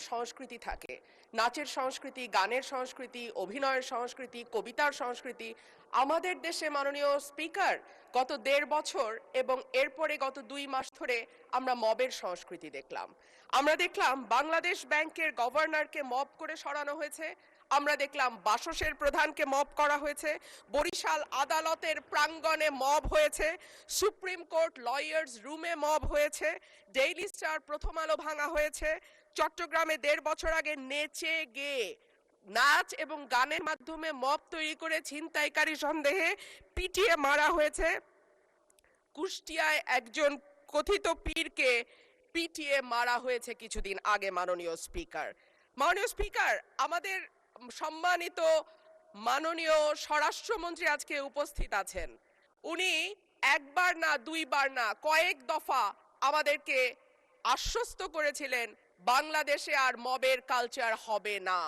সংস্কৃতি থাকে, নাচের সংস্কৃতি, গানের সংস্কৃতি, অভিনয়ের সংস্কৃতি, কবিতার সংস্কৃতি। আমাদের দেশে মাননীয় স্পিকার গত 1.5 বছর এবং এরপরে গত 2 মাস ধরে আমরা মবের সংস্কৃতি দেখলাম। আমরা দেখলাম বাংলাদেশ ব্যাংকের গভর্নরকে মব করে সরানো হয়েছে, আমরা দেখলাম বাসসের প্রধানকে মব করা হয়েছে, বরিশাল আদালতের প্রাঙ্গণে মব হয়েছে, সুপ্রিম কোর্ট লয়ার্স রুমে মব হয়েছে, ডেইলি স্টার প্রথম আলো ভাঙা হয়েছে, চট্টগ্রামে 1.5 বছর আগে নেচে গেয়ে নাচ এবং গানের মাধ্যমে মব তৈরি করে ছিনতাইকারী সন্দেহে পিটিয়ে মারা হয়েছে, কুষ্টিয়ায় একজন কথিত পীরকে পিটিয়ে মারা হয়েছে কিছুদিন আগে। মাননীয় স্পিকার, আমাদের সম্মানিত মাননীয় স্বরাষ্ট্রমন্ত্রী আজকে উপস্থিত আছেন। উনি একবার না দুইবার না কয়েক দফা আমাদেরকে আশ্বস্ত করেছিলেন বাংলাদেশে আর মবের কালচার হবে না।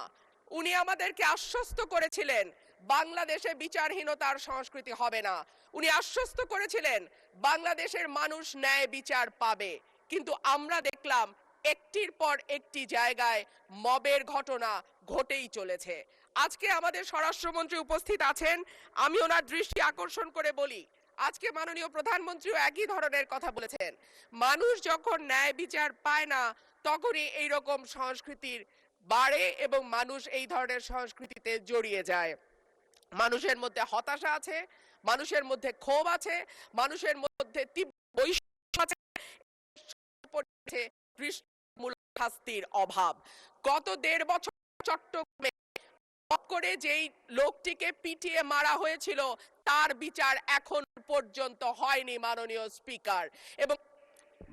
উনি আমাদেরকে আশ্বস্ত করেছিলেন বাংলাদেশে বিচারহীনতার সংস্কৃতি হবে না। উনি আশ্বস্ত করেছিলেন বাংলাদেশের মানুষ ন্যায় বিচার পাবে। কিন্তু আমরা দেখলাম একটির পর একটি জায়গায় মবের ঘটনা ঘটেই চলেছে। আজকে আমাদের স্বরাষ্ট্রমন্ত্রী উপস্থিত আছেন, আমি ওনার দৃষ্টি আকর্ষণ করে বলি, আজকে মাননীয় প্রধানমন্ত্রীও একই ধরনের কথা বলেছেন। মানুষ যখন ন্যায় বিচার পায় না তখনই এইরকম সংস্কৃতির বাড়ে এবং মানুষ এই ধরনের সংস্কৃতিতে জড়িয়ে যায়। মানুষের মধ্যে হতাশা আছে, মানুষের মধ্যে ক্ষোভ আছে, মানুষের মধ্যে তীব্র শাস্তির অভাব। গত 1.5 বছর চট্টগ্রামে করে যেই লোকটিকে পিটিয়ে মারা হয়েছিল তার বিচার এখন পর্যন্ত হয়নি মাননীয় স্পিকার, এবং